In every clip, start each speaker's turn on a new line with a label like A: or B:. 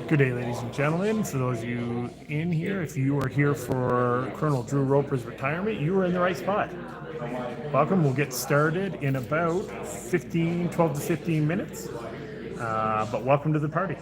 A: Good day, ladies and gentlemen. For those of you in here, if you are here for Colonel Drew Roper's retirement, you are in the right spot. Welcome. We'll get started in about 12 to 15 minutes. But welcome to the party.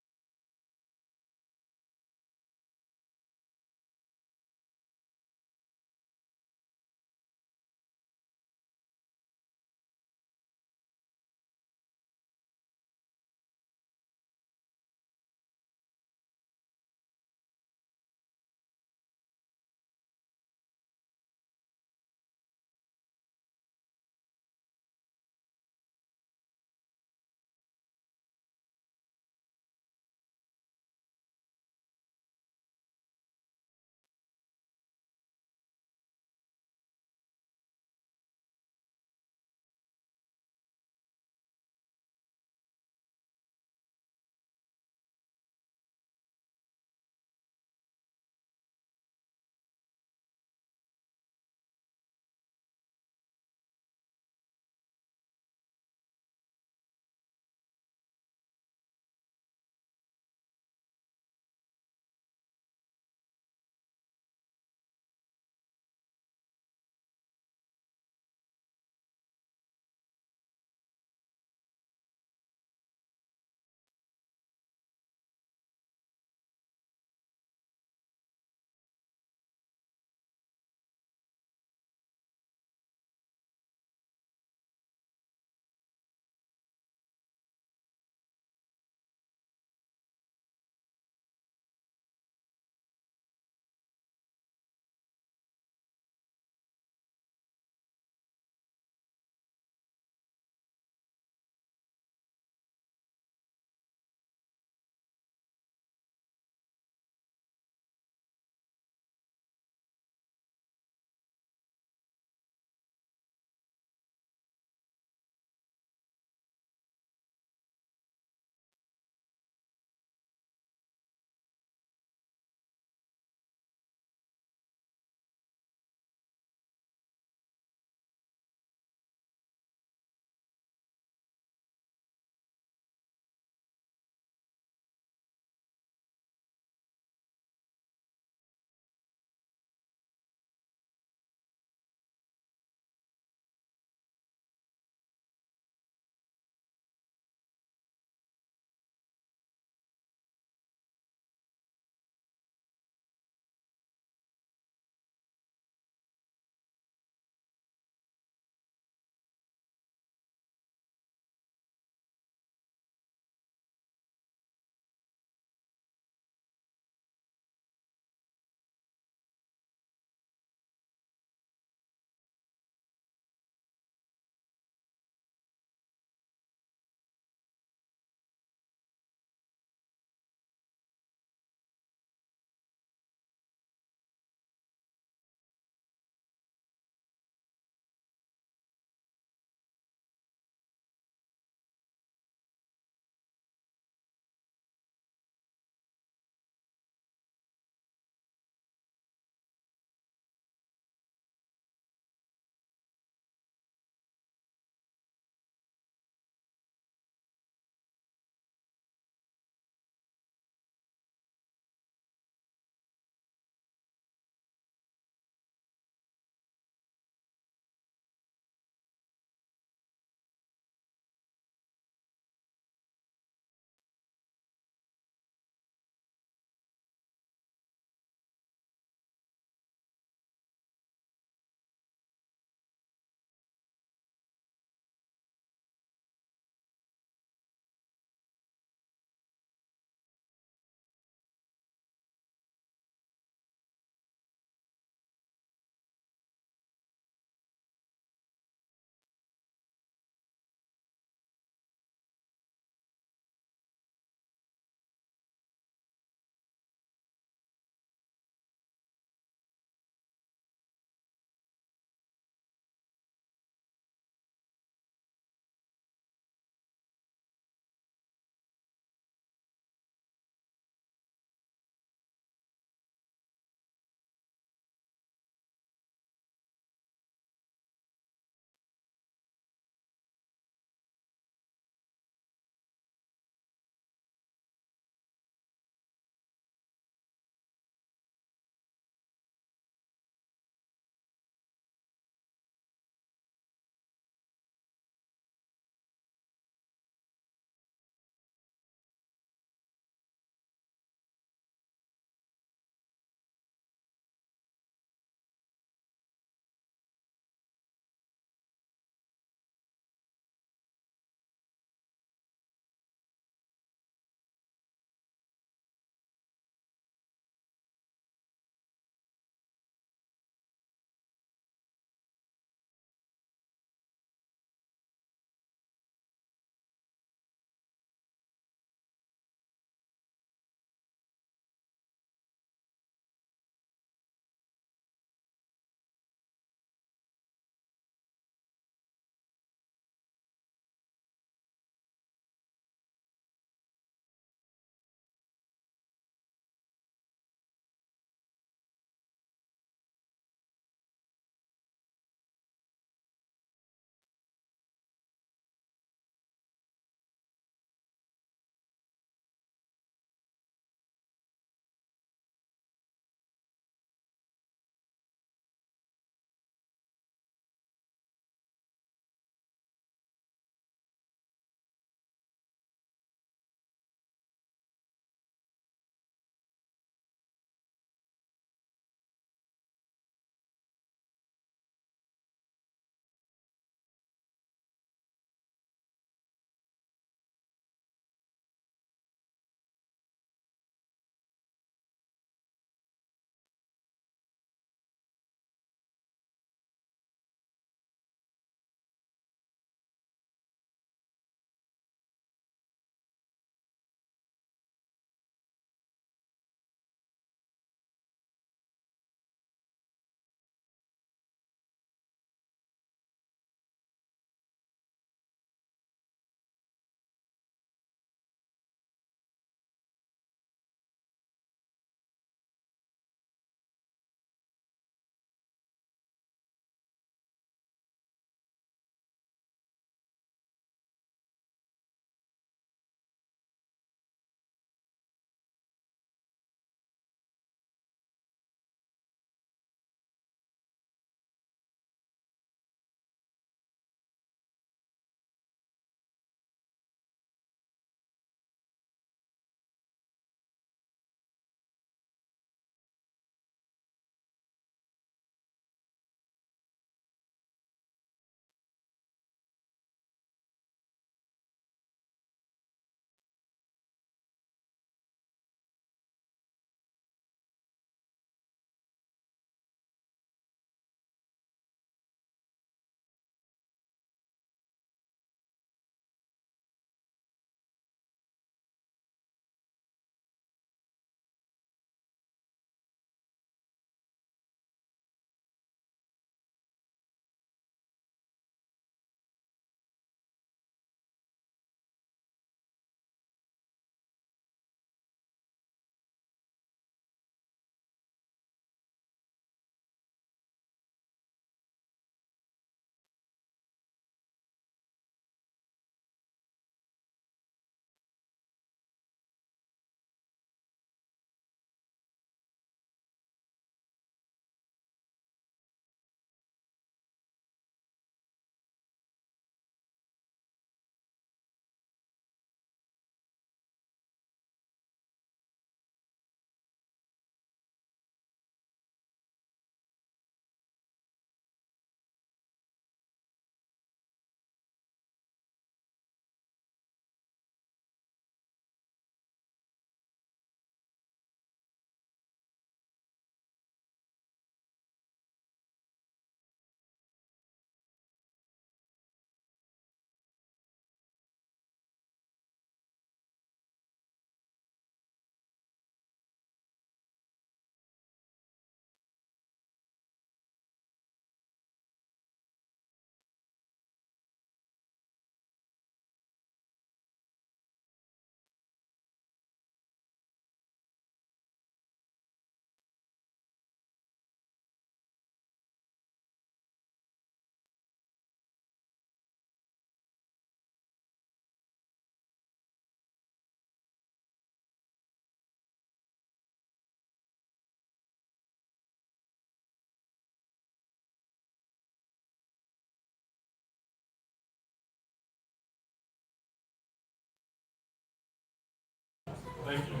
B: Thank you.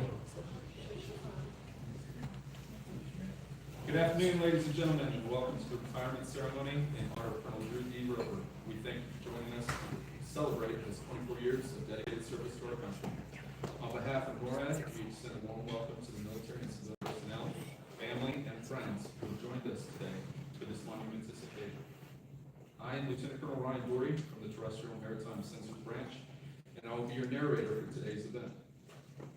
B: Good afternoon, ladies and gentlemen, and welcome to the retirement ceremony in honor of Colonel Drew D. Roper. We thank you for joining us to celebrate his 24 years of dedicated service to our country. On behalf of NORAD, we extend a warm welcome to the military and civilian personnel, family, and friends who have joined us today for this monumentous occasion. I am Lieutenant Colonel Ryan Dory from the Terrestrial Maritime Sensors Branch, and I will be your narrator for today's event.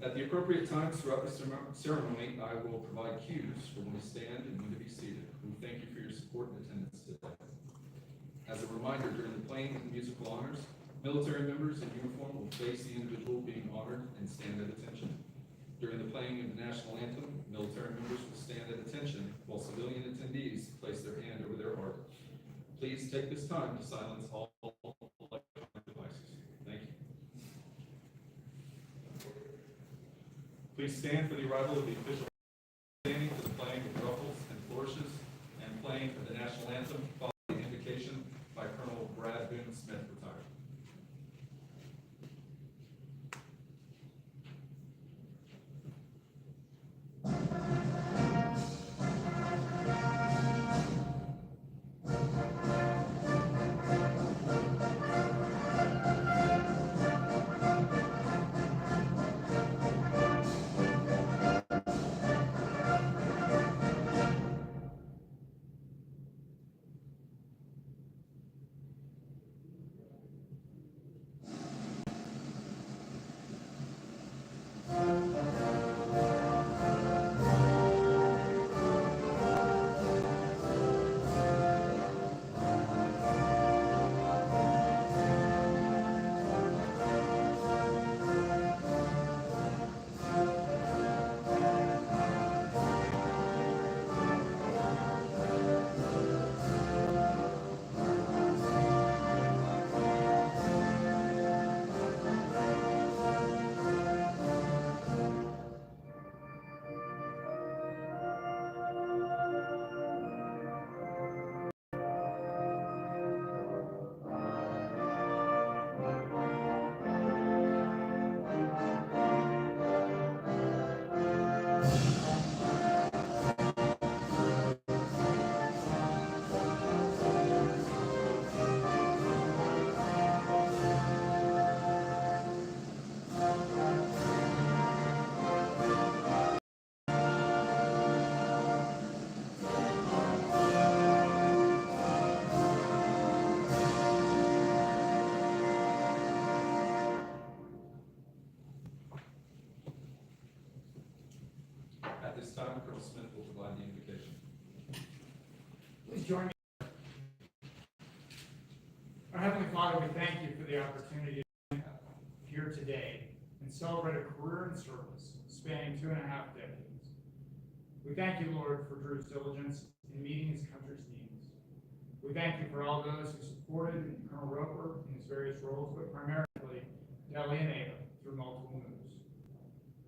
B: At the appropriate times throughout the ceremony, I will provide cues for when to stand and when to be seated. We thank you for your support and attendance today. As a reminder, during the playing of the musical honors, military members in uniform will face the individual being honored and stand at attention. During the playing of the national anthem, military members will stand at attention while civilian attendees place their hand over their heart. Please take this time to silence all electronic devices. Thank you. Please stand for the arrival of the official, standing for the playing of ruffles and flourishes and playing of the national anthem, following the invocation by Colonel Brad Boone Smith, retired. At this time, Colonel Smith will provide the invocation.
C: Please join me. Our Heavenly Father, we thank you for the opportunity to be here today and celebrate a career in service spanning 2.5 decades. We thank you, Lord, for Drew's diligence in meeting his country's needs. We thank you for all those who supported Colonel Roper in his various roles, but primarily Deli and Ava through multiple moves.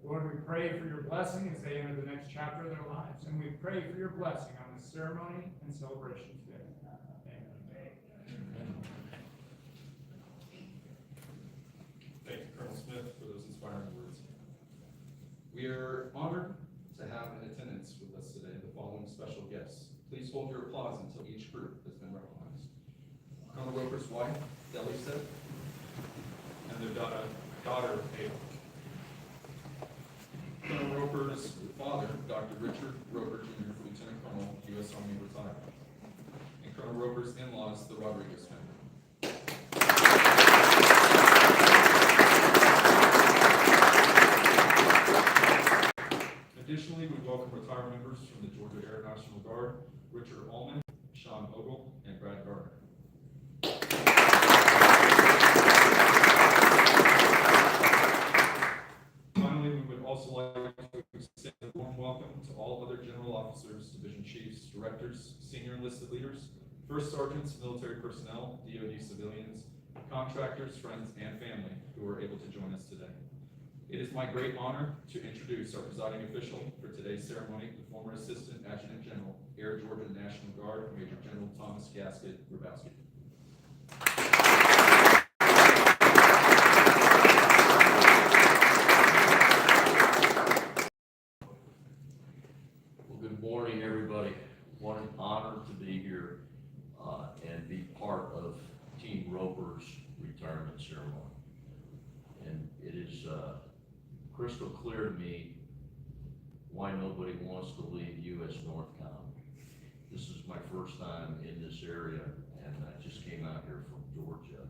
C: Lord, we pray for your blessing as they enter the next chapter of their lives, and we pray for your blessing on this ceremony and celebration today. Amen.
B: Thank you, Colonel Smith, for those inspiring words. We are honored to have in attendance with us today the following special guests. Please hold your applause until each group has been recognized. Colonel Roper's wife, Deli Seth, and their daughter, Ava. Colonel Roper's father, Dr. Richard Roper, Jr., Lieutenant Colonel, U.S. Army retired. And Colonel Roper's in-laws, the Rodriguez family. Additionally, we welcome retired members from the Georgia Air National Guard, Richard Allman, Sean Ogle, and Brad Gardner. Finally, we would also like to extend a warm welcome to all other general officers, division chiefs, directors, senior enlisted leaders, first sergeants, military personnel, DoD civilians, contractors, friends, and family who are able to join us today. It is my great honor to introduce our presiding official for today's ceremony, the former Assistant Adjutant General, Air Georgia National Guard, Major General Thomas Gasket Grabowski.
D: honored to be here and be part of Team Roper's retirement ceremony. And it is crystal clear to me why nobody wants to leave U.S. Northcom. This is my first time in this area, and I just came out here from Georgia,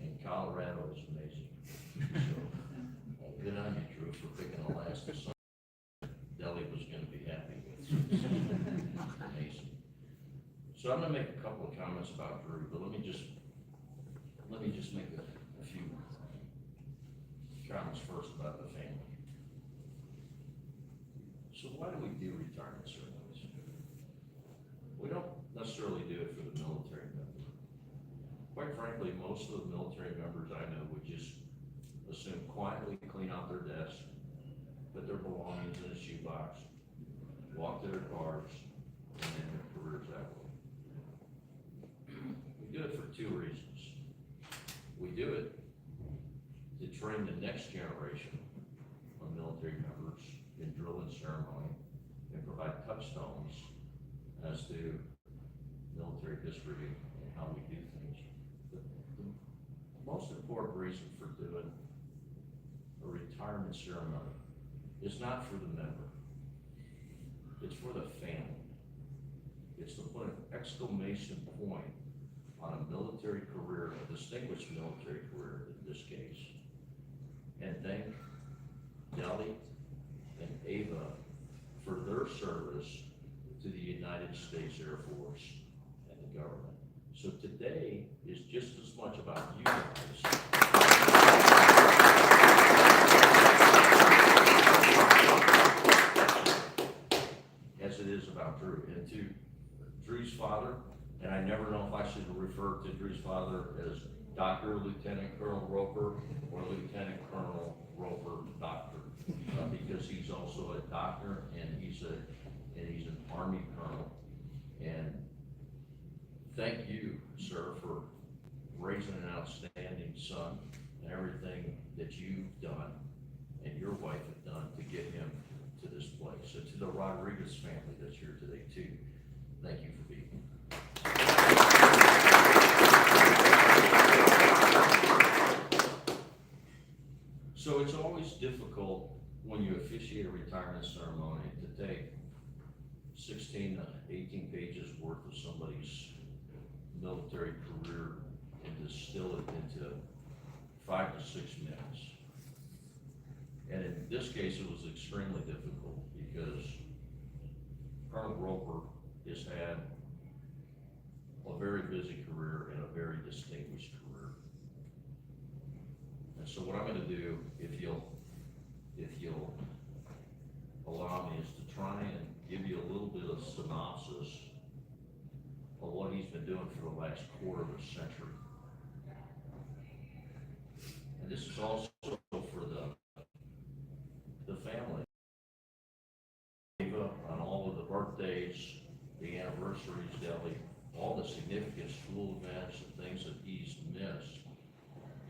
D: and Colorado is amazing. So, good on you, Drew, for picking Alaska. Delhi was gonna be happy with. Amazing. So I'm gonna make a couple of comments about Drew, but let me just make a few comments first about the family. So why do we do retirement ceremonies? We don't necessarily do it for the military member. Quite frankly, most of the military members I know would just assume quietly clean out their desk, put their belongings in a shoebox, walk to their cars, and end their careers that way. We do it for two reasons. We do it to train the next generation of military members in drill and ceremony and provide touchstones as to military history and how we do things. The most important reason for doing a retirement ceremony is not for the member. It's for the family. It's to put an exclamation point on a military career, a distinguished military career in this case, and thank Delhi and Ava for their service to the United States Air Force and the government. So today is just as much about you guys as it is about Drew. And to Drew's father, and I never know if I should refer to Drew's father as Dr. Lieutenant Colonel Roper or Lieutenant Colonel Roper Doctor, because he's also a doctor and he's an Army colonel. And thank you, sir, for raising an outstanding son and everything that you've done and your wife have done to get him to this place. So to the Rodriguez family that's here today too, thank you for being here. So it's always difficult when you officiate a retirement ceremony to take 16 to 18 pages worth of somebody's military career and distill it into 5 to 6 minutes. And in this case, it was extremely difficult because Colonel Roper has had a very busy career and a very distinguished career. And so what I'm going to do, if you'll allow me, is to try and give you a little bit of synopsis of what he's been doing for the last quarter of a century. And this is also for the family. On all of the birthdays, the anniversaries, Delhi, all the significant school events and things that he's missed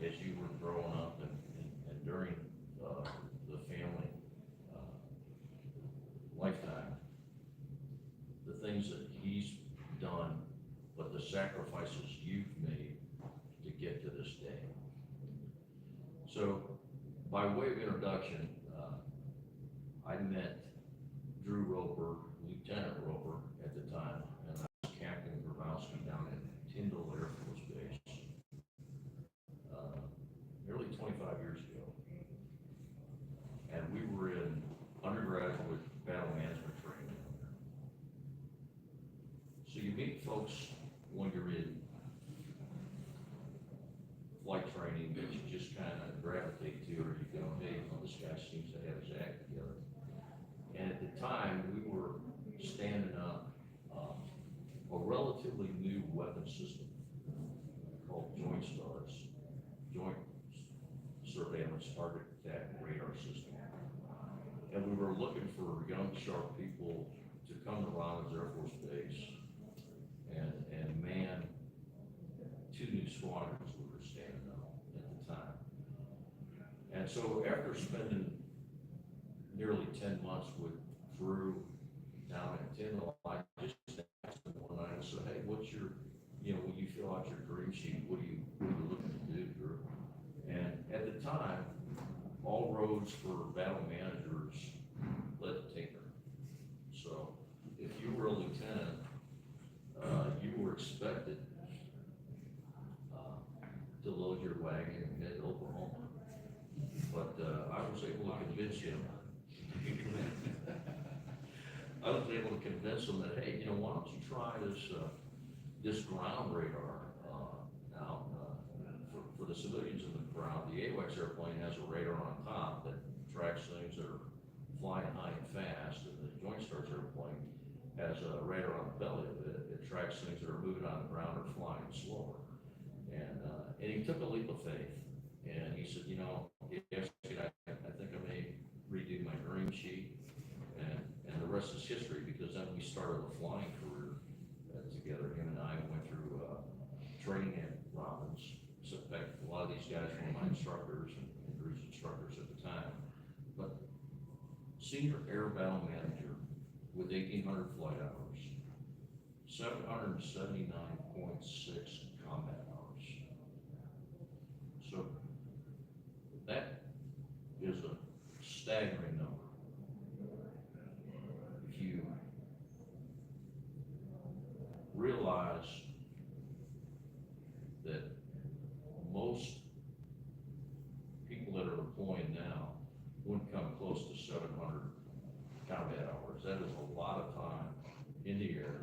D: as you were growing up and during the family lifetime. The things that he's done, but the sacrifices you've made to get to this day. So, by way of introduction, I met Drew Roper, Lieutenant Roper at the time, and I was Captain Grabowski down at Tyndall Air Force Base nearly 25 years ago. And we were in undergraduate battle management training down there. So you meet folks when you're in flight training that you just kind of gravitate to, or you go, hey, well, this guy seems to have his act together. And at the time, we were standing up a relatively new weapon system called Joint STARS, Joint Surveillance Target Attack Radar System. And we were looking for young, sharp people to come to Rollins Air Force Base and man 2 new squadrons we were standing up at the time. And so after spending nearly 10 months with Drew down at Tyndall, I just asked what's your, when you fill out your dream sheet, what are you looking to do, Drew? And at the time, all roads for battle managers led to Tinker. So if you were a lieutenant, you were expected to load your wagon and head to Oklahoma. But I was able to convince him. I was able to convince him that, hey, why don't you try this ground radar now for the civilians in the ground. The AWACS airplane has a radar on top that tracks things that are flying high and fast, and the Joint Stars airplane has a radar on the belly of it. It tracks things that are moving on the ground or flying slower. And he took a leap of faith, and he said, yes, I think I may redo my dream sheet, and the rest is history, because then we started a flying career together. Him and I went through training at Robbins. So in fact, a lot of these guys were my instructors and Drew's instructors at the time. But senior air battle manager with 1,800 flight hours, 779.6 combat hours. So that is a staggering number. If you realize that most people that are deploying now wouldn't come close to 700 combat hours. That is a lot of time in the air,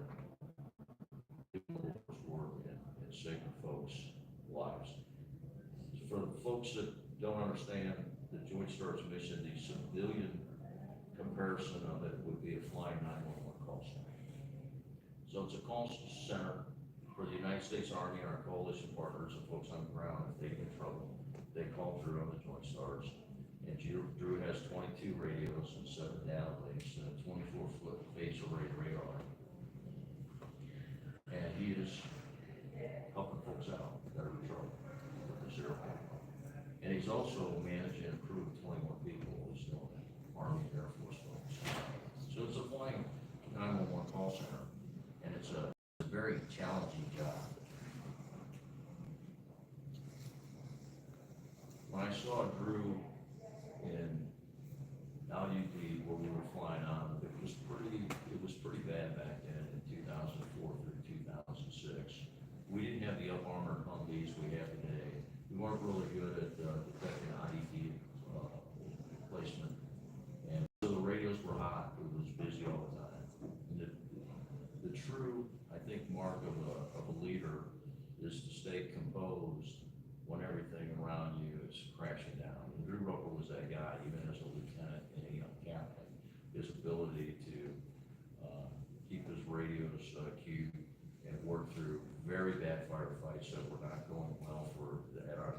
D: doing work and saving folks' lives. So for the folks that don't understand the Joint Stars mission, the civilian comparison of it would be a flying 911 call center. So it's a call center for the United States Army and our coalition partners and folks on the ground. If they get in trouble, they call Drew on the Joint Stars. And Drew has 22 radios and 7 data links and a 24-foot phase array radar. And he is helping folks out that are in trouble with this airplane. And he's also managing and improving 21 people who's doing it, Army and Air Force folks. So it's a flying 911 call center, and it's a very challenging job. When I saw Drew in LUD where we were flying on, it was pretty bad back then in 2004 through 2006. We didn't have the up-armored Humvees we have today. We weren't really good at detecting IED placement, and so the radios were hot. It was busy all the time. And the true, I think, mark of a leader is to stay composed when everything around you is crashing down. And Drew Roper was that guy, even as a lieutenant and a young captain. His ability to keep his radios queued and work through very bad firefights that were not going well for,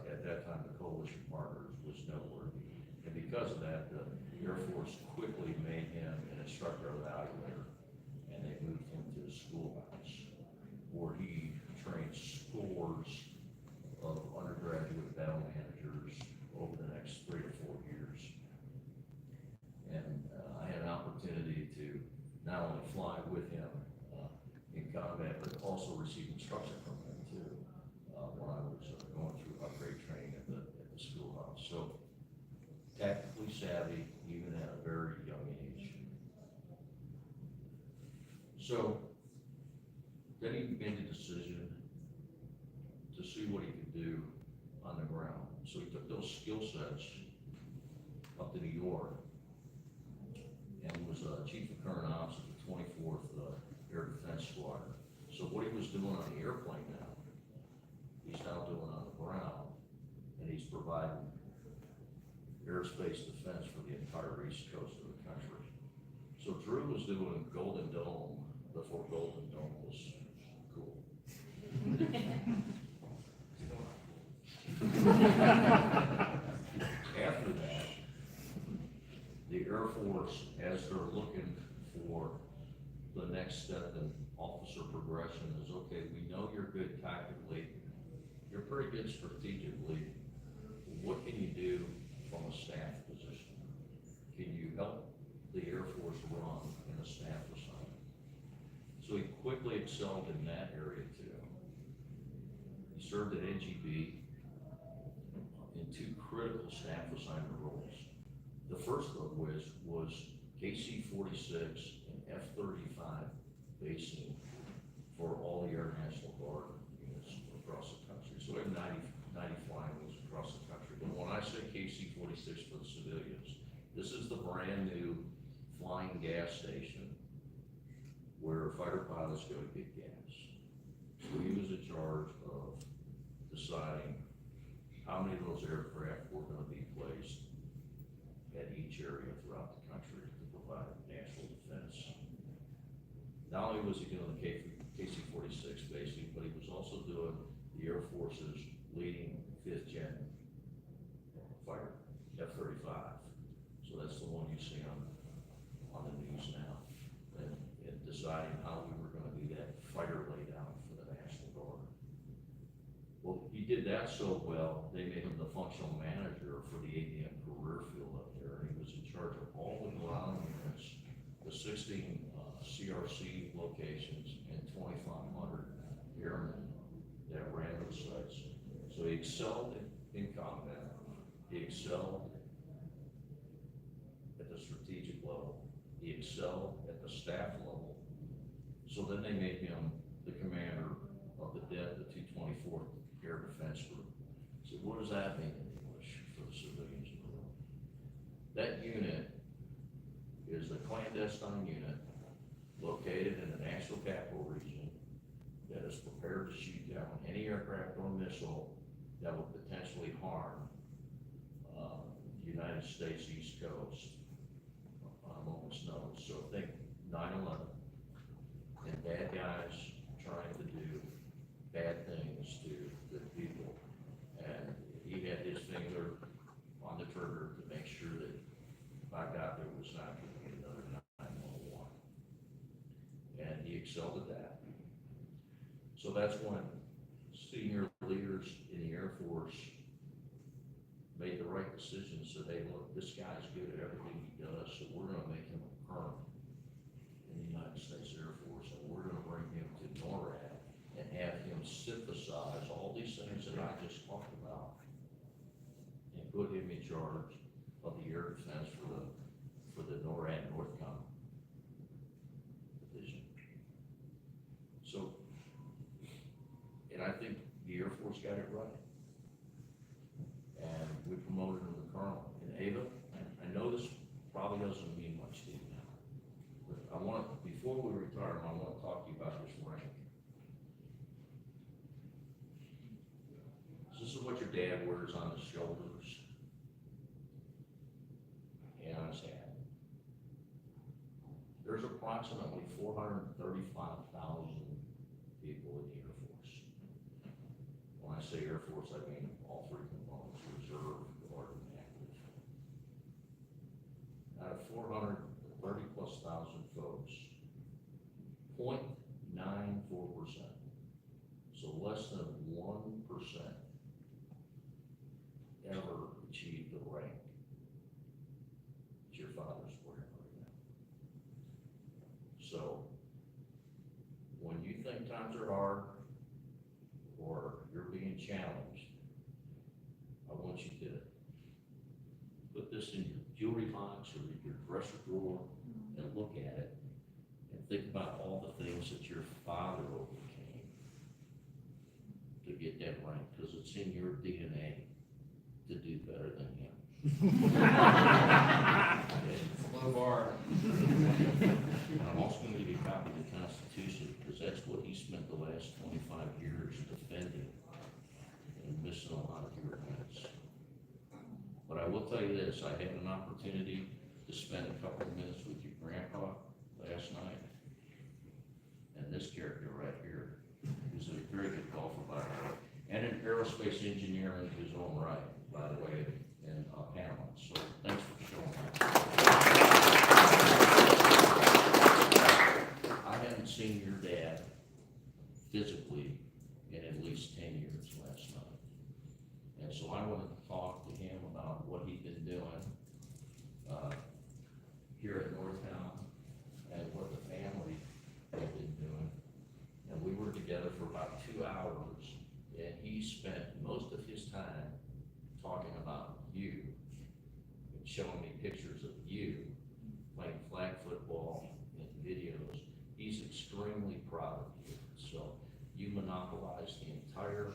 D: at that time, the coalition partners was noteworthy. And because of that, the Air Force quickly made him an instructor evaluator, and they moved him to the schoolhouse, where he trained scores of undergraduate battle managers over the next 3 to 4 years. And I had an opportunity to not only fly with him in combat, but also receive instruction from him too, when I was going through upgrade training at the schoolhouse. So tactically savvy, even at a very young age. So then he made the decision to see what he could do on the ground. So he took those skill sets up to New York and was chief of current ops of the 24th Air Defense Squadron. So what he was doing on the airplane now, he's now doing on the ground, and he's providing airspace defense for the entire east coast of the country. So Drew was doing Golden Dome before Golden Dome was cool. After that, the Air Force, as they're looking for the next step in officer progression, is okay, we know you're good tactically, you're pretty good strategically. What can you do from a staff position? Can you help the Air Force run in a staff assignment? So he quickly excelled in that area too. He served at NGB in two critical staff assignment roles. The first of which was KC-46 and F-35 basing for all the Air National Guard units across the country. So we have 90 flying wings across the country. But when I say KC-46 for the civilians, this is the brand new flying gas station where fighter pilots go to get gas. So he was in charge of deciding how many of those aircraft were gonna be placed at each area throughout the country to provide national defense. Not only was he doing the KC-46 basing, but he was also doing the Air Force's leading 5th gen fighter, F-35. So that's the one you see on the news now. And deciding how we were gonna do that fighter laydown for the National Guard. Well, he did that so well, they made him the functional manager for the ABM career field up there, and he was in charge of all the ground units, the 16 CRC locations, and 2,500 airmen that ran those sites. So he excelled in combat, he excelled at the strategic level, he excelled at the staff level. So then they made him the commander of the 224th Air Defense Group. So what does that mean in English for the civilians in the room? That unit is a clandestine unit located in the National Capital Region that is prepared to shoot down any aircraft or missile that would potentially harm the United States East Coast on a moment's notice. So think 9/11 and bad guys trying to do bad things to good people. And he had his finger on the trigger to make sure that, by God, there was not going to be another 9/11. And he excelled at that. So that's when senior leaders in the Air Force made the right decision. So they look, this guy's good at everything he does, so we're gonna make him a colonel in the United States Air Force, and we're gonna bring him to NORAD and have him synthesize all these things that I just talked about and put him in charge of the air defense for the NORAD Northcom division. So, and I think the Air Force got it right. And we promoted him to colonel. And Ava, I know this probably doesn't mean much to you now, but I want, before we retire, I want to talk to you about this rank. So this is what your dad wears on his shoulders and on his hat. There's approximately 435,000 people in the Air Force. When I say Air Force, I mean all three components: reserve, guard, and active. Out of 430,000+ folks, 0.94%, so less than 1%, ever achieved the rank that your father's wearing right now. So, when you think times are hard, or you're being challenged, I want you to put this in your jewelry box or your dresser drawer and look at it and think about all the things that your father overcame to get that rank, because it's in your DNA to do better than him.
B: It's a low bar.
D: And I'm also going to give you a copy of the Constitution, because that's what he spent the last 25 years defending and missing a lot of your events. But I will tell you this, I had an opportunity to spend a couple of minutes with your grandpa last night. And this character right here is a very good golfer, by the way, and an aerospace engineer in his own right, by the way, in Panama. So thanks for showing that. I haven't seen your dad physically in at least 10 years last night. And so I wanted to talk to him about what he'd been doing here at Northtown and what the family had been doing together for about 2 hours, and he spent most of his time talking about you and showing me pictures of you playing flag football and videos. He's extremely proud of you. So you monopolized the entire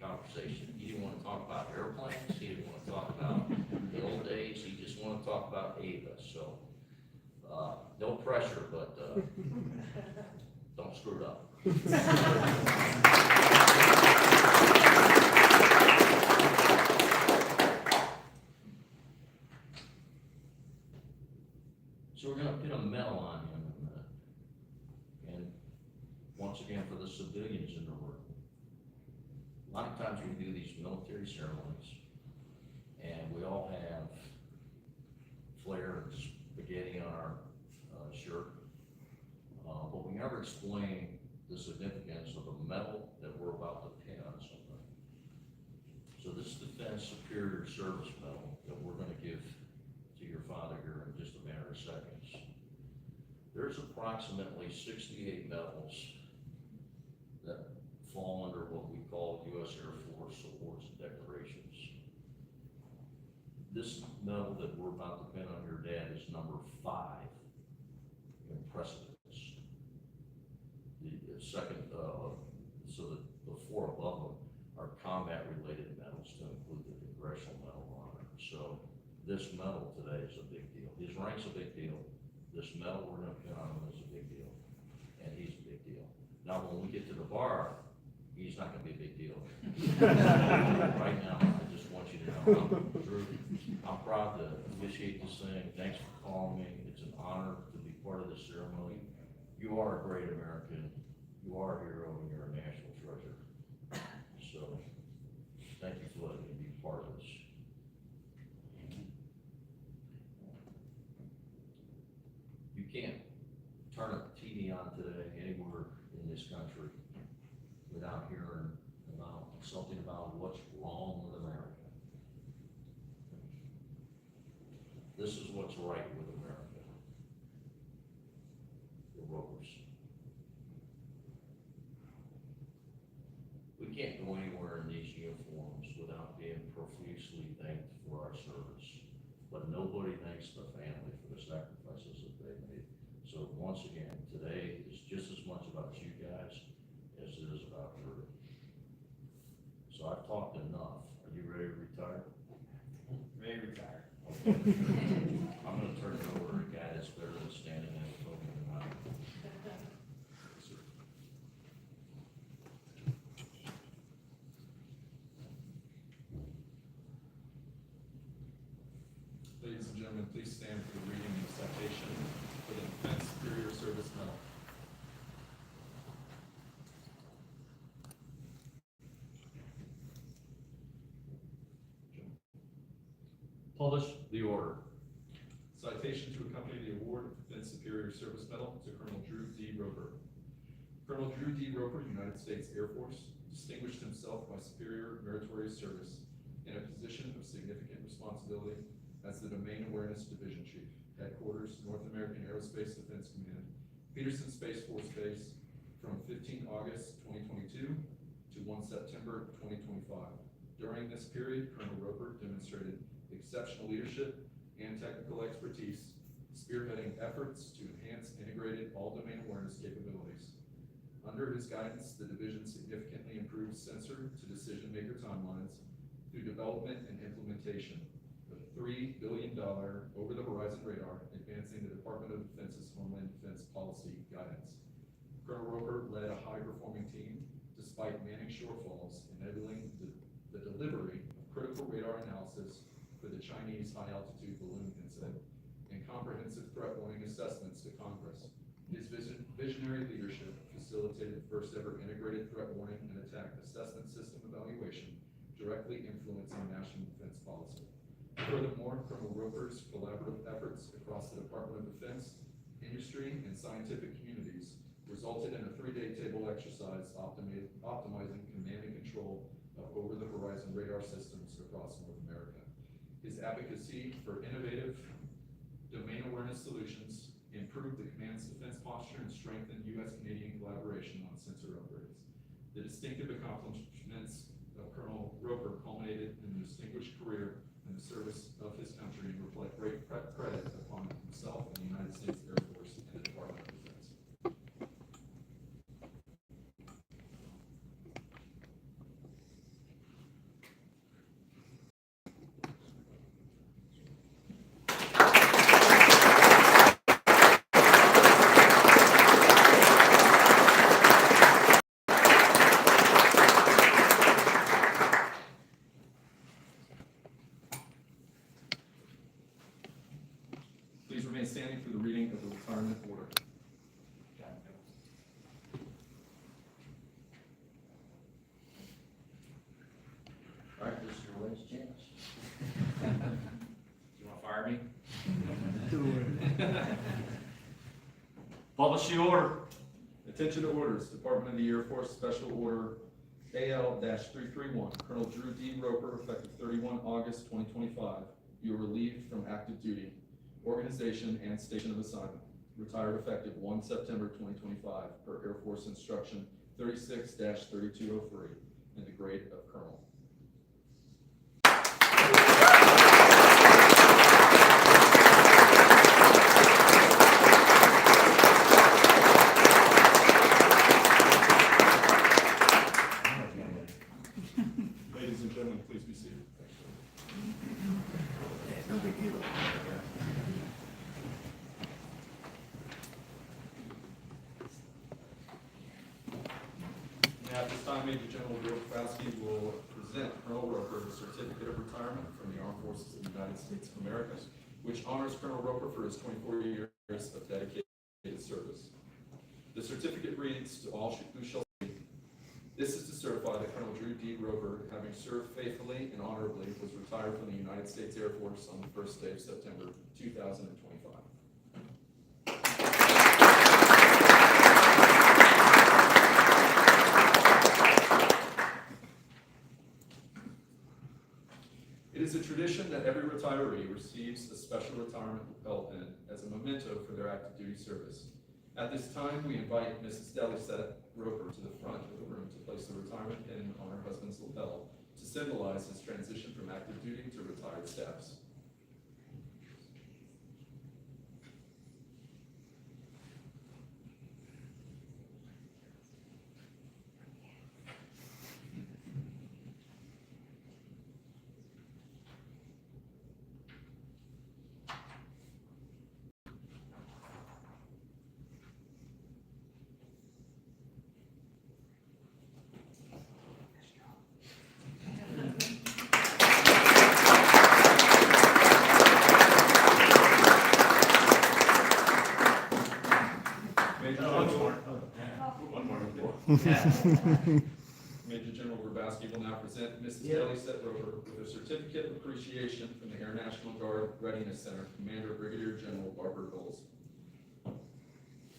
D: conversation. He didn't want to talk about airplanes. He didn't want to talk about the old days. He just wanted to talk about Ava. So no pressure, but don't screw it up. So we're gonna pin a medal on him in a minute. And once again, for the civilians in the room. A lot of times we do these military ceremonies, and we all have flair and spaghetti on our shirt, but we never explain the significance of the medal that we're about to pin on somebody. So this Defense Superior Service Medal that we're gonna give to your father here in just a matter of seconds. There's approximately 68 medals that fall under what we call U.S. Air Force awards and declarations. This medal that we're about to pin on your dad is number 5 in precedence. The second, so the 4 above them are combat-related medals to include the Congressional Medal of Honor. So this medal today is a big deal. His rank's a big deal. This medal we're gonna pin on him is a big deal, and he's a big deal. Now, when we get to the bar, he's not gonna be a big deal. Right now, I just want you to know, Drew, I'm proud to initiate this thing. Thanks for calling me. It's an honor to be part of this ceremony. You are a great American. You are a hero, and you're a national treasure. So, thank you for letting me be part of this. You can't turn a TV on today anywhere in this country without hearing about something about what's wrong with America. This is what's right with America. The Ropers. We can't go anywhere in these uniforms without being profusely thanked for our service. But nobody thanks the family for the sacrifices that they made. So once again, today is just as much about you guys as it is about Drew. So I've talked enough. Are you ready to retire?
C: Ready to retire.
D: Okay. I'm gonna turn it over to a guy that's better than standing in a podium than I am.
B: Ladies and gentlemen, please stand for the reading of citation for the Defense Superior Service Medal.
D: Publish the order.
B: Citation to accompany the award of Defense Superior Service Medal to Colonel Drew D. Roper. Colonel Drew D. Roper, United States Air Force, distinguished himself by superior meritorious service in a position of significant responsibility as the Domain Awareness Division Chief, Headquarters, North American Aerospace Defense Command, Peterson Space Force Base, from 15 August 2022 to 1 September 2025. During this period, Colonel Roper demonstrated exceptional leadership and technical expertise, spearheading efforts to enhance integrated all-domain awareness capabilities. Under his guidance, the division significantly improved sensor to decision-maker timelines through development and implementation of $3 billion over-the-horizon radar, advancing the Department of Defense's Homeland Defense policy guidance. Colonel Roper led a high-performing team despite manning shortfalls, enabling the delivery of critical radar analysis for the Chinese high-altitude balloon incident and comprehensive threat warning assessments to Congress. His visionary leadership facilitated the first-ever integrated threat warning and attack assessment system evaluation, directly influencing national defense policy. Furthermore, Colonel Roper's collaborative efforts across the Department of Defense, industry, and scientific communities resulted in a 3-day table exercise optimizing command and control of over-the-horizon radar systems across North America. His advocacy for innovative domain awareness solutions improved the command's defense posture and strengthened U.S.-Canadian collaboration on sensor upgrades. The distinctive accomplishments of Colonel Roper culminated in a distinguished career in the service of his country and reflect great credit upon himself and the United States Air Force and the Department of Defense. Please remain standing for the reading of the retirement order.
D: All right, this is your last chance.
B: You want to fire me?
D: Publish the order.
B: Attention to orders, Department of the Air Force Special Order AL-331, Colonel Drew D. Roper, effective 31 August 2025. You are relieved from active duty, organization, and station of assignment. Retired effective 1 September 2025 per Air Force Instruction 36-3203 in the grade of Colonel. Ladies and gentlemen, please be seated. Now, at this time, Major General Bill Krasky will present Colonel Roper the certificate of retirement from the Armed Forces of the United States of America, which honors Colonel Roper for his 24 years of dedicated service. The certificate reads, "To all who shall see, this is to certify that Colonel Drew D. Roper, having served faithfully and honorably, was retired from the United States Air Force on the first day of September 2025. It is a tradition that every retiree receives a special retirement lapel pin as a memento for their active duty service. At this time, we invite Mrs. Delisette Roper to the front of the room to place the retirement pin on her husband's lapel to symbolize his transition from active duty to retired status. Major General Grabowski will now present Mrs. Delisette Roper with a certificate of appreciation from the Air National Guard Readiness Center, Commander Brigadier General Barbara Goals.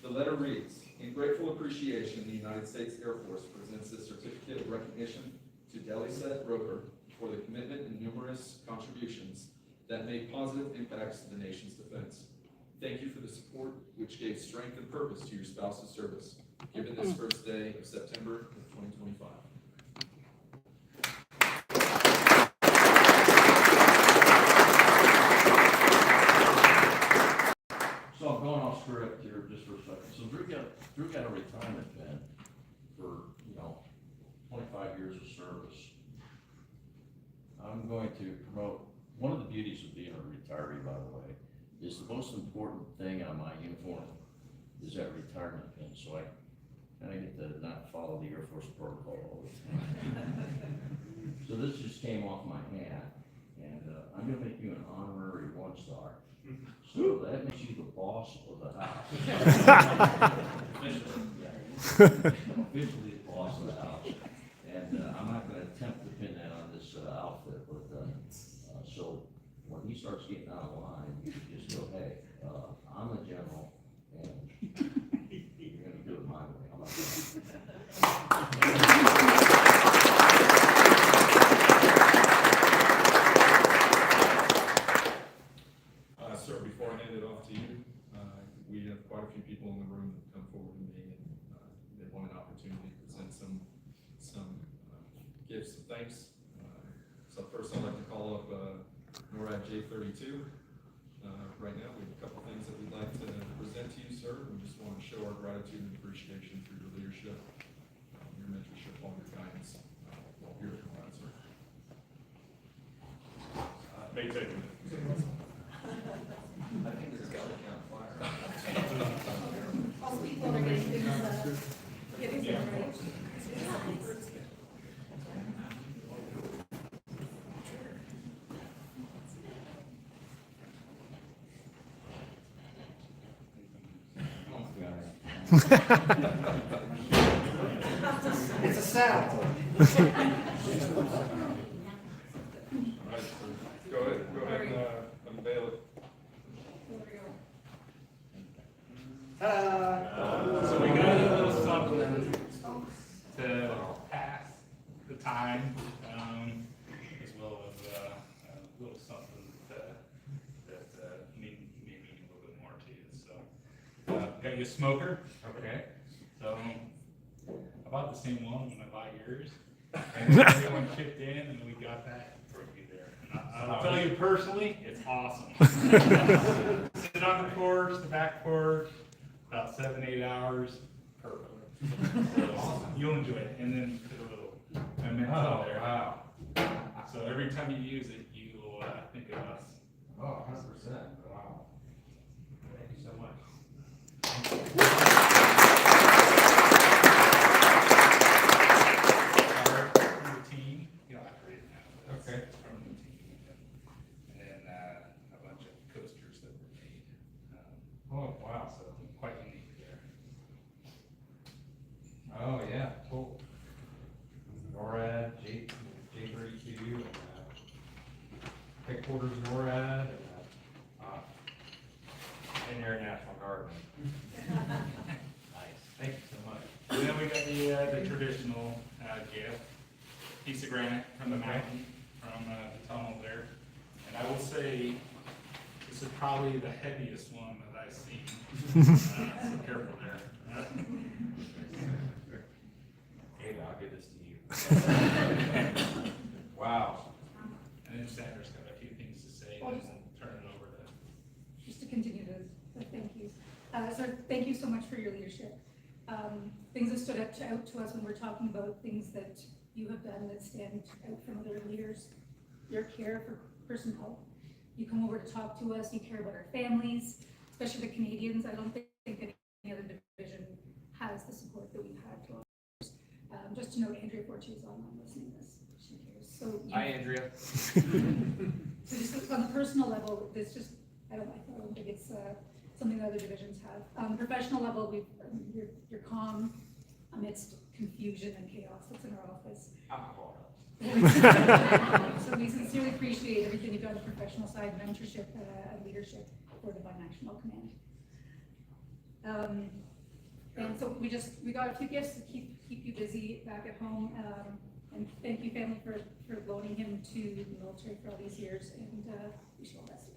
B: The letter reads, "In grateful appreciation, the United States Air Force presents this certificate of recognition to Delisette Roper for the commitment and numerous contributions that made positive impacts to the nation's defense. Thank you for the support which gave strength and purpose to your spouse's service, given this first day of September of 2025.
D: So I'm going off script here just for a second. So Drew got a retirement pin for, 25 years of service. I'm going to promote, one of the beauties of being a retiree, by the way, is the most important thing on my uniform is that retirement pin. So I kind of get to not follow the Air Force protocol all the time. So this just came off my hat, and I'm going to make you an honorary 1-star. So that makes you the boss of the house. Officially, officially the boss of the house. And I'm not going to attempt to pin that on this outfit, but so when he starts getting out of line, you just go, hey, I'm a general, and you're going to do it my way. How about that?
B: Sir, before I hand it off to you, we have quite a few people in the room that come forward to me and they want an opportunity to present some give some thanks. So first I'd like to call up NORAD J32. Right now, we have a couple things that we'd like to present to you, sir. We just want to show our gratitude and appreciation for your leadership, your mentorship, all your guidance while here at NORAD, sir. May take a minute.
D: I think this got me on fire.
E: All people are getting things right.
C: It's a setup.
B: All right, so go ahead and unveil it.
F: So we got a little something to pass the time, as well as a little something that may mean a little bit more to you. So, got you a smoker. Okay. So, I bought the same one when I bought yours, and then everyone chipped in, and we got that for you there. And I'll tell you personally, it's awesome. Sit on the porch, the back porch, about 7-8 hours, perfect. So, you'll enjoy it, and then put a little memento there. Wow. So every time you use it, you'll think of us.
G: Oh, 100%. Wow.
F: Thank you so much. From the team, you don't have to read it now, but it's
G: Okay.
F: from the team, and then a bunch of coasters that were made.
G: Oh, wow.
F: So quite unique there.
G: Oh, yeah, cool. NORAD, J32, and headquarters NORAD, and Air National Guard. Nice. Thank you so much.
F: And then we got the traditional gift, piece of granite from the mountain, from the tunnel there. And I will say, this is probably the heaviest one that I've seen. So careful there.
G: Hey, Doc, good to see you. Wow.
F: And then Sandra's got a few things to say,
E: Well,
F: and then turn it over to.
E: Just to continue the thank yous. So thank you so much for your leadership. Things that stood out to us when we're talking about things that you have done that stand out from other leaders. Your care for person health. You come over to talk to us, you care about our families, especially the Canadians. I don't think any other division has the support that we've had to ours. Just to note, Andrea Forte is online listening to this. She cares. So you-
G: Hi, Andrea.
E: So just on the personal level, this just, I don't think it's something that other divisions have. On the professional level, you're calm amidst confusion and chaos that's in our office. So we sincerely appreciate everything you've done on the professional side, mentorship and leadership for Divine National Command. And so we got a few gifts to keep you busy back at home. And thank you, family, for loaning him to the military for all these years, and wish you all the best.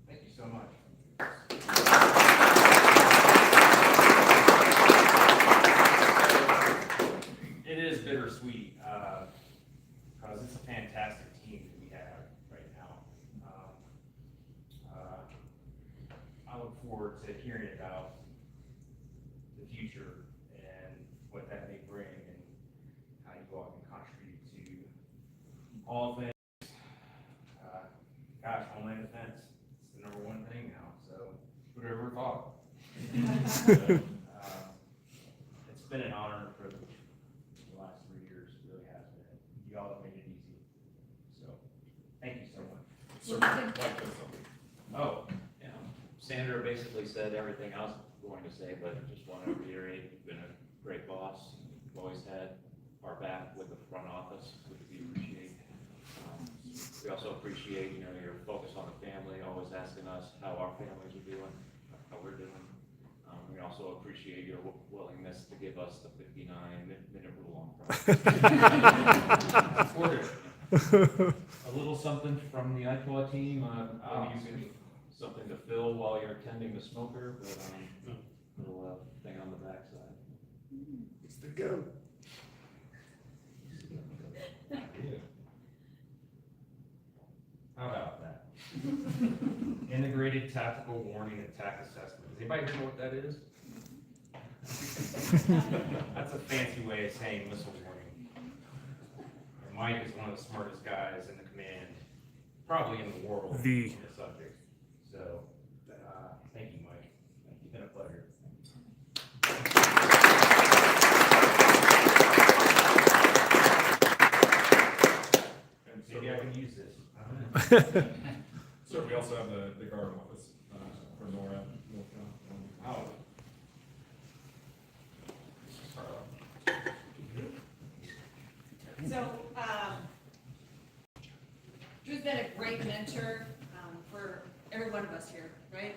G: Thank you so much. It is bittersweet, because it's a fantastic team that we have right now. I look forward to hearing about the future and what that may bring and how you all can contribute to all things. Gosh, Homeland Defense, it's the #1 thing now, so whatever we're thought. It's been an honor and privilege the last 3 years, it really has been. You all have made it easy. So, thank you so much.
B: Sir, Mike does something.
G: Oh,
D: Yeah, Sandra basically said everything I was going to say, but just want to reiterate, you've been a great boss. You've always had our back with the front office, which we appreciate. We also appreciate, your focus on the family, always asking us how our families are doing, how we're doing. We also appreciate your willingness to give us the 59-minute rule on Friday. A little something from the IPOA team, maybe you can, something to fill while you're attending the smoker, but, little, thing on the backside.
A: It's the go.
G: tactical warning and attack assessment. Does anybody know what that is? That's a fancy way of saying missile warning. And Mike is one of the smartest guys in the command, probably in the world, on the subject. So, thank you, Mike. It's been a pleasure. Maybe I can use this.
B: Sir, we also have the guard office, for Nora, North Carolina.
H: So, Drew's been a great mentor, for every one of us here, right?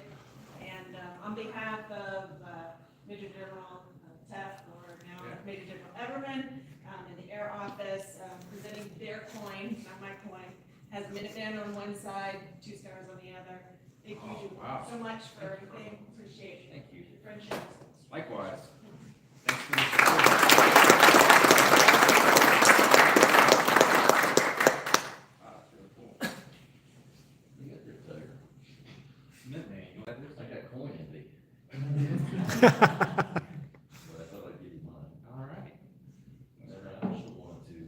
H: And, on behalf of, Major General Teff, or now Major General Everman, in the Air Office, presenting their coin, not my coin, has Minuteman on one side, 2 stars on the other. Thank you so much for everything, appreciate it.
G: Thank you.
H: Your friendship.
G: Likewise. Thanks for the support. That's really cool.
D: You got your tire.
G: Mint man, you like this?
D: I got coin envy. But I thought I'd give you mine.
G: All right.
D: And I also wanted to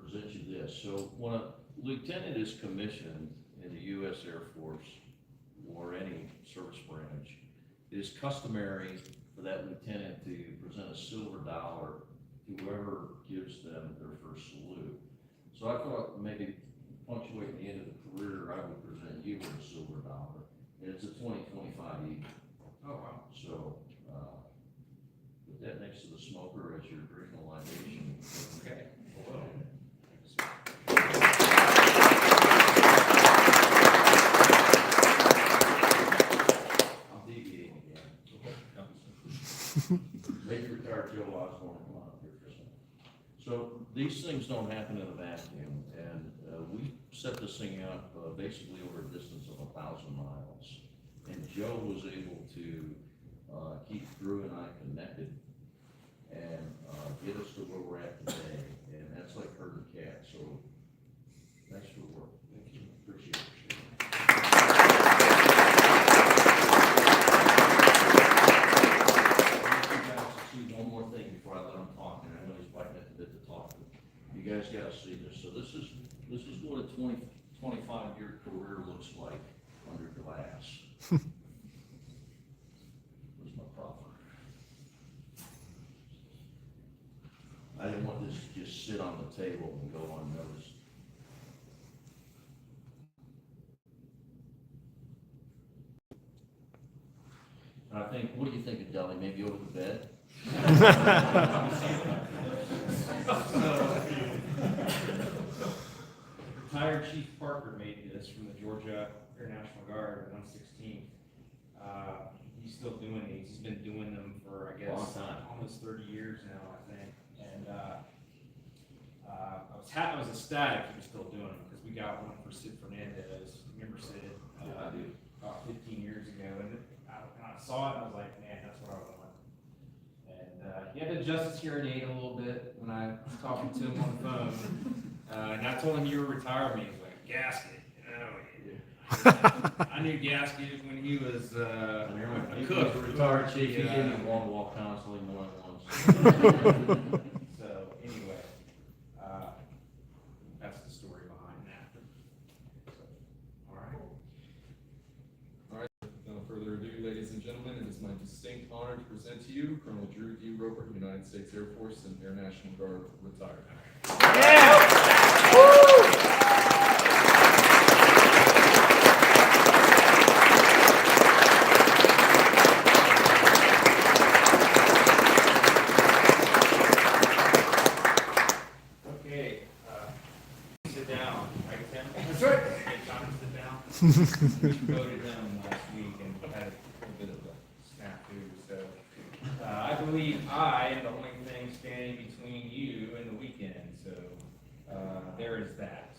D: present you this. So when a lieutenant is commissioned in the U.S. Air Force or any service branch, it is customary for that lieutenant to present a silver dollar to whoever gives them their first salute. So I thought maybe punctuating the end of the career, I would present you with a silver dollar. And it's a 2025 Eagle.
G: Oh, wow.
D: So, put that next to the smoker as your drink and libation.
G: Okay. Well,
D: I'm deviating again. Maybe retired Joe Osborne come on up here for a second. So these things don't happen in a vacuum, and we set this thing up basically over a distance of 1,000 miles. And Joe was able to keep Drew and I connected and get us to where we're at today. And that's like herding cats. So thanks for the work. Thank you. Appreciate it. One more thing before I let him talk, and I know he's biting at the bit to talk. You guys gotta see this. So this is what a 25-year career looks like under glass. Where's my proffer? I didn't want this to just sit on the table and go unnoticed. And I think, what do you think, Adele? Maybe over the bed?
G: Retired Chief Parker made me this from the Georgia Air National Guard, 116th. He's still doing these. He's been doing them for, I guess,
D: Long time.
G: almost 30 years now, I think. And I was ecstatic he was still doing them, because we got one for Sid Fernandez. Remember Sid?
D: I do.
G: About 15 years ago, and I saw it, and I was like, man, that's what I want. And he had to adjust his hearing aid a little bit when I was talking to him on the phone. And I told him you were retiring. He was like, Gasket, I knew Gasket when he was a cook.
D: Retired chief, he gave me wall-to-wall counseling more than once.
G: So anyway, that's the story behind that. So, all right.
B: No further ado, ladies and gentlemen, it is my distinct honor to present to you Colonel Drew D. Roper, United States Air Force and Air National Guard, retired.
G: Okay, sit down, right, Tim?
C: That's right.
G: Okay, John, sit down. We voted him last week and had a bit of a snafu, so, I believe I am the only thing standing between you and the weekend, so, there is that.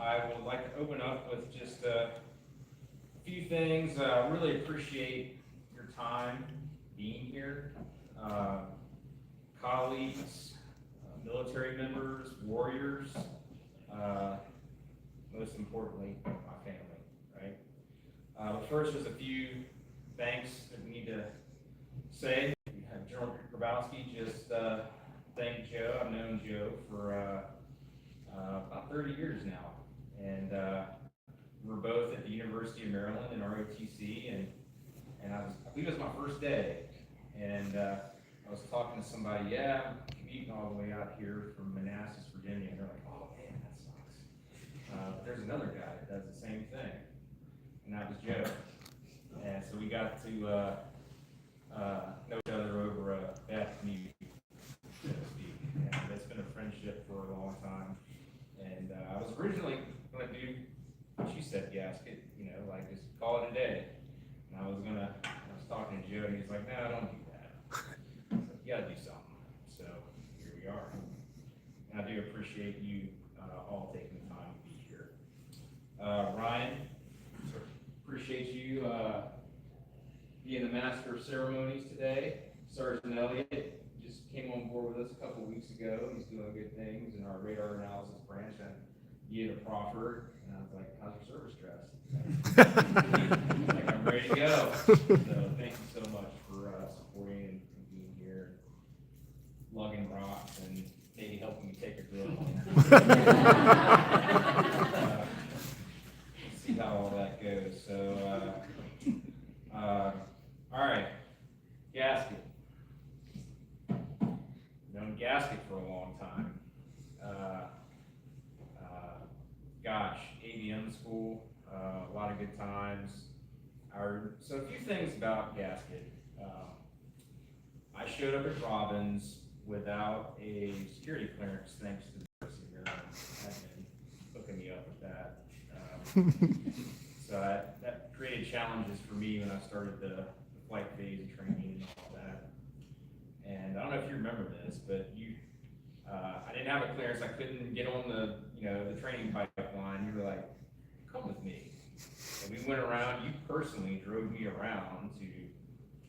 G: I would like to open up with just a few things. Really appreciate your time being here. Colleagues, military members, warriors, most importantly, my family, But first, just a few thanks that we need to say. We have General Grabowski just thanked Joe. I've known Joe for about 30 years now, and we're both at the University of Maryland in ROTC, and I believe it was my first day, and I was talking to somebody, yeah, I'm commuting all the way out here from Manassas, Virginia, and they're like, oh man, that sucks. But there's another guy that does the same thing, and that was Joe. And so we got to know each other over a bad commute, so to speak, and it's been a friendship for a long time. And I was originally going to do what you said, gasket, like just call it a day. And I was talking to Joe, and he's like, no, don't do that. I said, you gotta do something. So here we are. And I do appreciate you all taking the time to be here. Ryan, appreciate you being the master of ceremonies today. Sergeant Elliott just came on board with us a couple weeks ago. He's doing good things in our radar analysis branch. And he had a proffer, and I was like, how's your service dress? Like, I'm ready to go. So thank you so much for supporting and being here, lugging rocks, and maybe helping me take a drill. See how all that goes. So, all right, gasket. Known gasket for a long time. Gosh, ABM school, a lot of good times. So a few things about gasket. I showed up at Robbins without a security clearance, thanks to the University of Maryland admin hooking me up with that. So that created challenges for me when I started the flight phase of training and all that. And I don't know if you remember this, but I didn't have a clearance. I couldn't get on the training pipeline. You were like, come with me. And we went around. You personally drove me around to,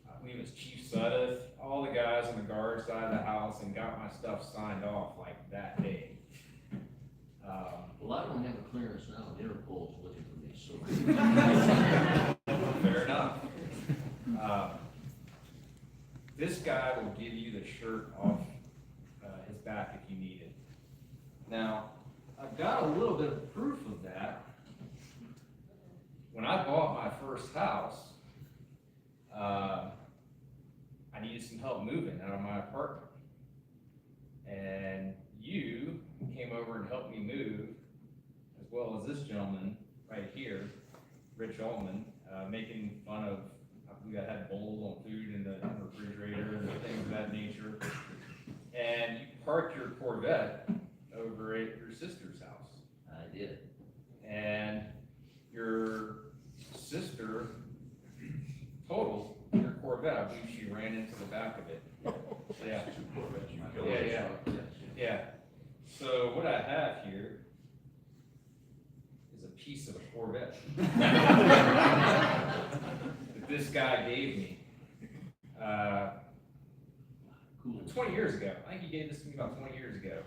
G: I believe it was Chief Sudduth, all the guys on the guard side of the house, and got my stuff signed off like that day.
D: Well, I don't have a clearance now, Interpol's looking for me, so.
G: Fair enough. This guy will give you the shirt off his back if you need it. Now, I've got a little bit of proof of that. When I bought my first house, I needed some help moving out of my apartment. And you came over and helped me move, as well as this gentleman right here, Rich Ullman, making fun of, I believe I had bowls on food in the refrigerator and things of that nature. And you parked your Corvette over at your sister's house.
D: I did.
G: And your sister totaled your Corvette. I believe she ran into the back of it. Yeah. Yeah. So what I have here is a piece of a Corvette that this guy gave me 20 years ago. I think he gave this to me about 20 years ago.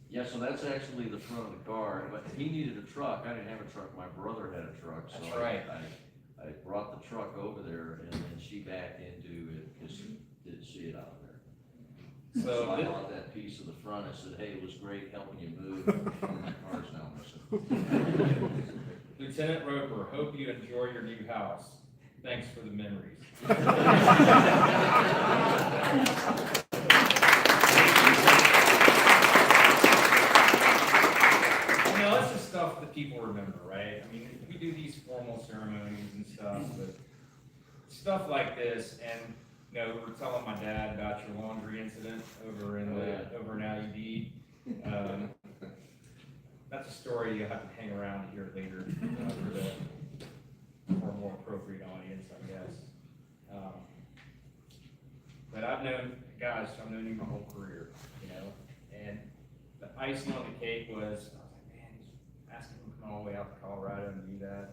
D: Yeah, so that's actually the front of the car, but he needed a truck. I didn't have a truck. My brother had a truck, so
G: That's right.
D: I brought the truck over there, and then she backed into it because she didn't see it out there. So I bought that piece of the front. I said, hey, it was great helping you move. My car's now missing.
G: Lieutenant Roper, hope you enjoy your new house. Thanks for the memories. That's just stuff that people remember, right? I mean, we do these formal ceremonies and stuff, but stuff like this, and we were telling my dad about your laundry incident over in IUD. That's a story you'll have to hang around to hear later for a more appropriate audience, I guess. But I've known you my whole career, and the icing on the cake was, I was like, man, he's asking him to come all the way out to Colorado and do that.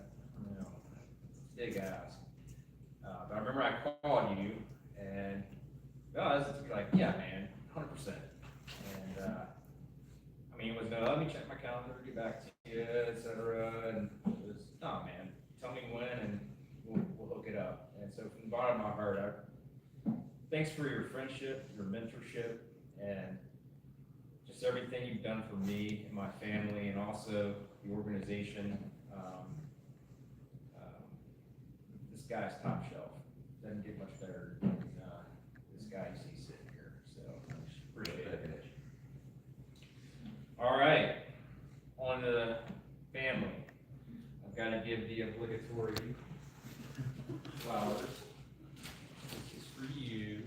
G: Big ask. But I remember I called you, and I was like, yeah, man, 100%. And I mean, it was no, let me check my calendar, get back to you, etc. And it was, no, man, tell me when, and thanks for your friendship, your mentorship, and just everything you've done for me and my family, and also the organization. This guy's top shelf. Doesn't get much better than this guy you see sitting here, so I just appreciate it. All right, on to the family. I've got to give the obligatory flowers. This is for you.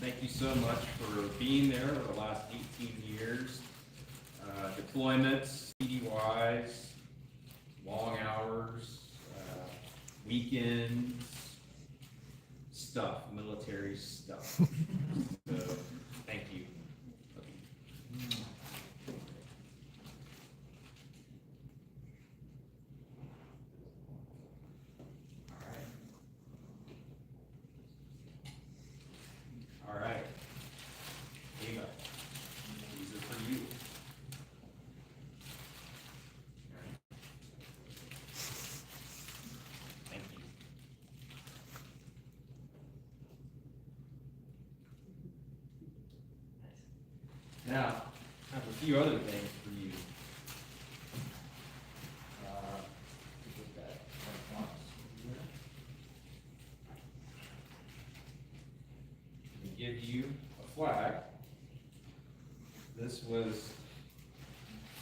G: Thank you so much for being there for the last 18 years. Deployments, CDYs, long hours, weekends, stuff, military stuff. So, thank you. All right. Ava, these are for you. Thank you. Now, I have a few other things for you. Put that right box here. We give you a flag. This was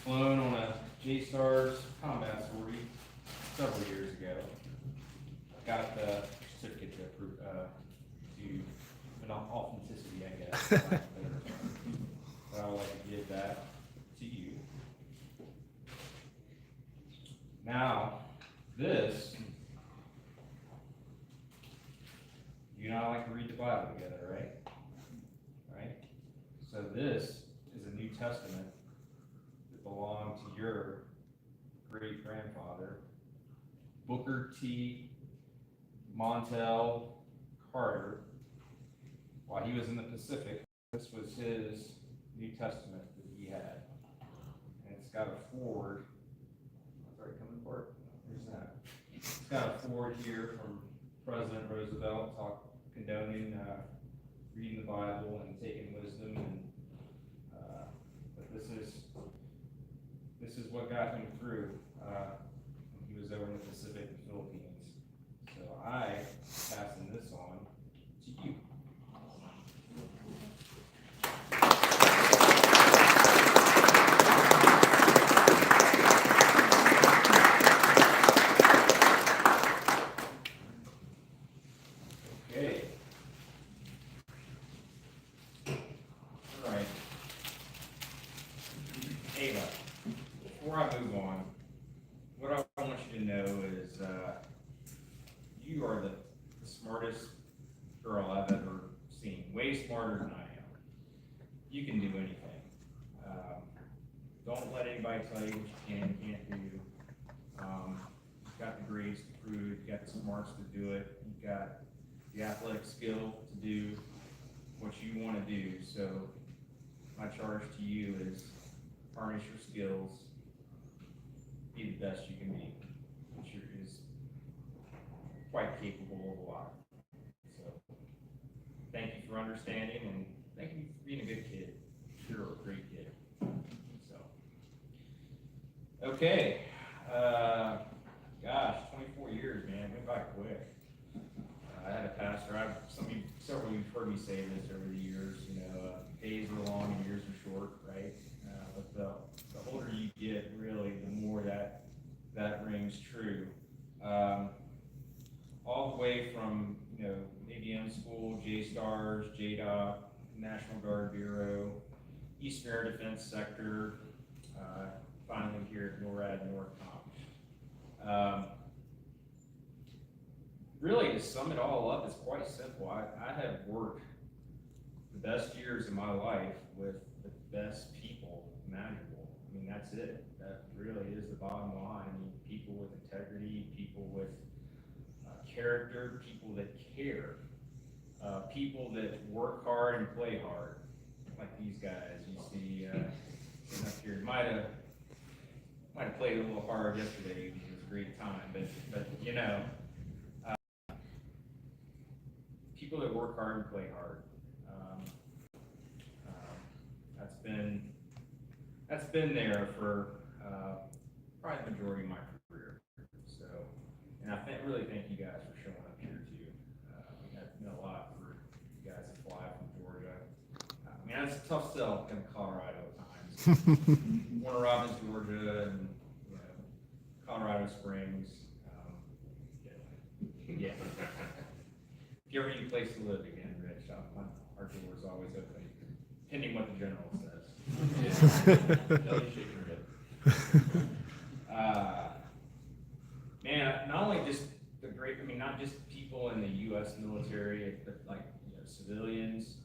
G: flown on a J-Stars combat sortie several years ago. I got the certificate to approve, to an authenticity, I guess. But I would like to give that to you. Now, this, you and I like to read the Bible together, right? Right? So this is a New Testament that belonged to your great-grandfather, Booker T. Montel Carter. While he was in the Pacific, this was his New Testament that he had. And it's got a foreword. Sorry, coming apart. Where's that? It's got a foreword here from President Roosevelt condoning reading the Bible and taking wisdom, and but this is what got him through when he was over in the Pacific and Philippines. So I passing this on to you. Okay. All right. Ava, before I move on, what I want you to know is you are the smartest girl I've ever seen, way smarter than I am. You can do anything. Don't let anybody tell you what you can and can't do. You've got the grades to prove it, you've got the smarts to do it, you've got the athletic skill to do what you want to do. So my charge to you is harness your skills, be the best you can be, which is quite capable of a lot. So thank you for understanding, and thank you for being a good kid. You're a great kid. So, okay, gosh, 24 years, man, went by quick. I had a pastor. Several of you've heard me say this over the years. You know, days are long and years are short, right? But the older you get, really, the more that rings true. All the way from ABM school, J-Stars, JDOC, National Guard Bureau, East Air Defense Sector, finally here at NORAD NORCOM. Really, to sum it all up, it's quite simple. I have worked the best years of my life with the best people imaginable. I mean, that's it. That really is the bottom line. I mean, people with integrity, people with character, people that care, people that work hard and play hard, like these guys you see sitting up here. Might have played a little hard yesterday. It was a great time, but people that work hard and play hard. That's been there for probably the majority of my career. So, and I really thank you guys for showing up here too. That's been a lot for you guys to fly from Georgia. I mean, it's a tough sell in Colorado at times. Warner Robins, Georgia, and you know, Colorado Springs. Yeah. If you ever need a place to live again, Rich, our door is always open, pending what the general says.
D: Tell you shake your head.
G: Man, not only just not just people in the U.S. military, but like, you know, civilians,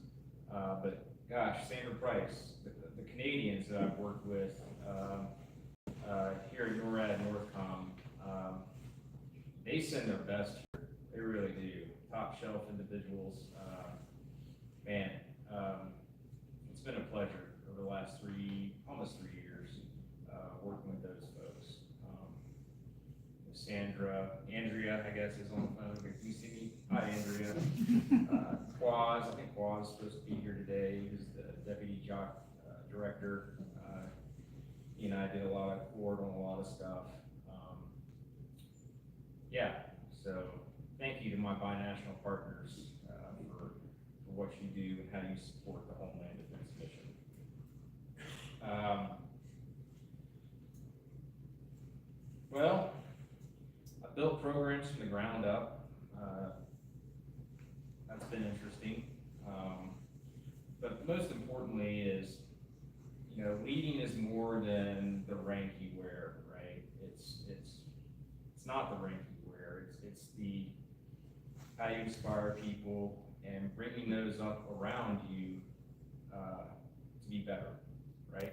G: but gosh, Sandra Price, the Canadians that I've worked with here at NORAD, NORTHCOM, they send their best here. They really do. Top shelf individuals. Man, it's been a pleasure over the last almost 3 years, working with those folks. Andrea, I guess, is on the phone. Can you see me? Hi, Andrea. Quaz, I think Quaz is supposed to be here today. He's the deputy JOC director. He and I did a lot of court on a lot of stuff. Yeah, so thank you to my binational partners for what you do and how you support the Homeland Defense Mission. Well, I built programs from the ground up. That's been interesting. But most importantly is, you know, leading is more than the rank you wear, right? It's not the rank you wear. It's the how you inspire people and bringing those up around you to be better, right?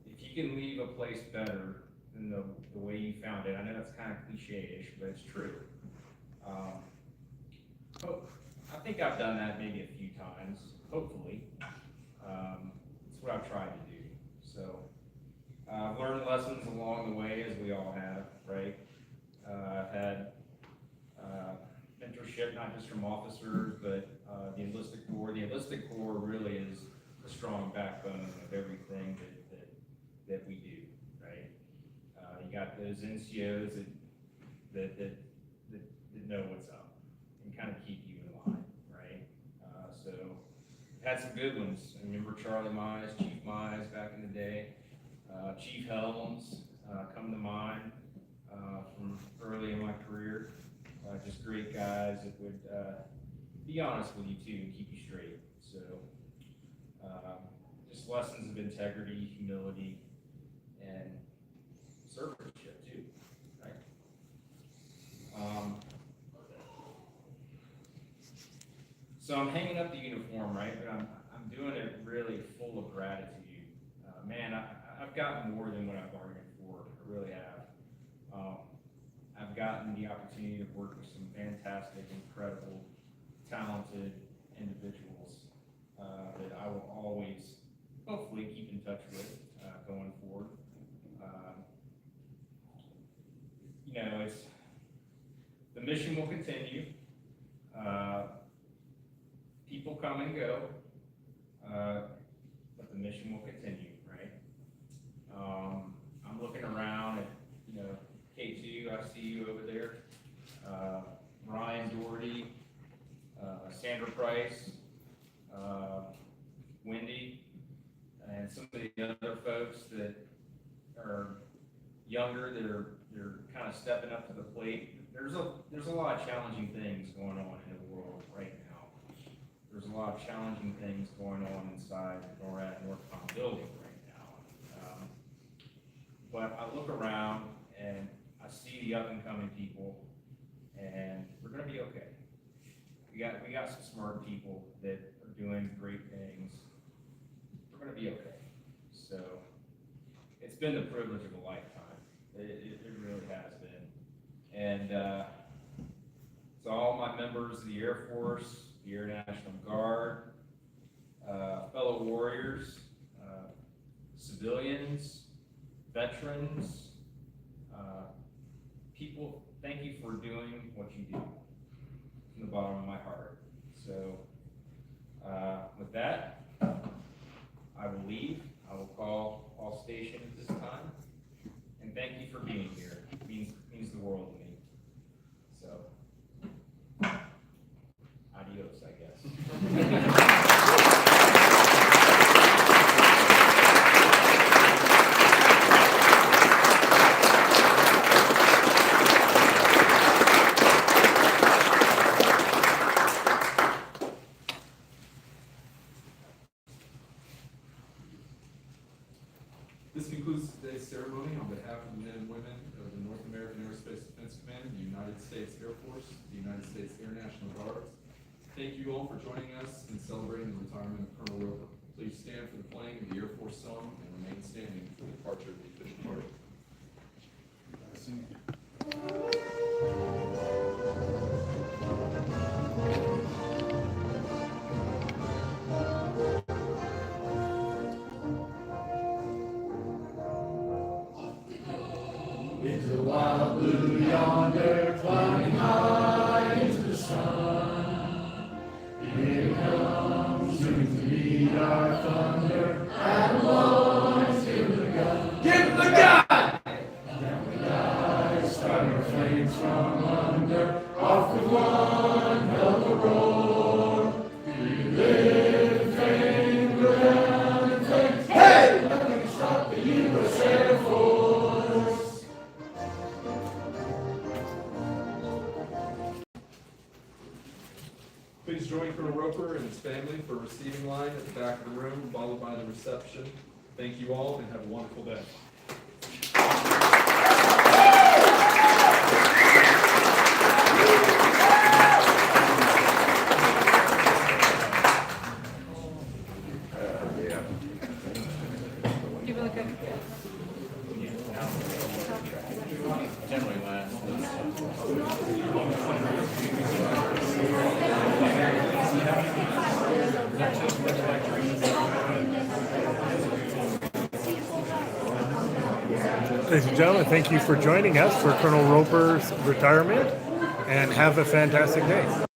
G: If you can leave a place better than the way you found it, I know that's kind of cliche-ish, but it's true. I think I've done that maybe a few times, hopefully. It's what I've tried to do. So I've learned lessons along the way, as we all have, right? I've had mentorship, not just from officers, but the enlisted corps. The enlisted corps really is a strong backbone of everything that we do, right? You got those NCOs that know what's up and kind of keep you in line, right? So we've had some good ones. I remember Charlie Mize, Chief Mize back in the day, Chief Helms come to mind from early in my career. Just great guys that would be honest with you too and keep you straight. So just lessons of integrity, humility, and servantship too, right? So I'm hanging up the uniform, right? But I'm doing it really full of gratitude. Man, I've gotten more than what I bargained for. I really have. I've gotten the opportunity to work with some fantastic, incredible, talented individuals that I will always, hopefully, keep in touch with going forward. You know, the mission will continue. People come and go, but the mission will continue, right? I'm looking around at, you know, K2, I see you over there. Ryan Doherty, Sandra Price, Wendy, and some of the other folks that are younger, they're kind of stepping up to the plate. There's a lot of challenging things going on in the world right now. There's a lot of challenging things going on inside the NORAD NORTHCOM building right now. But I look around and I see the up and coming people, and we're gonna be okay. We got some smart people that are doing great things. We're gonna be okay. So it's been the privilege of a lifetime. It really has been. And so all my members of the Air Force, the Air National Guard, fellow warriors, civilians, veterans, people, thank you for doing what you do from the bottom of my heart. with that, I will leave. I will call all station at this time. And thank you for being here. It means the world to me. So, adios, I guess.
B: This concludes today's ceremony on behalf of the men and women of the North American Aerospace Defense Command, the United States Air Force, the United States Air National Guards. Thank you all for joining us in celebrating the retirement of Colonel Roper. Please stand for the playing of the Air Force song and remain standing for the departure of the official party. Please join Colonel Roper and his family for a receiving line at the back of the room, followed by the reception. Thank you all and have a wonderful day.
E: You really good.
D: Generally last.
A: Ladies and gentlemen, thank you for joining us for Colonel Roper's retirement, and have a fantastic day.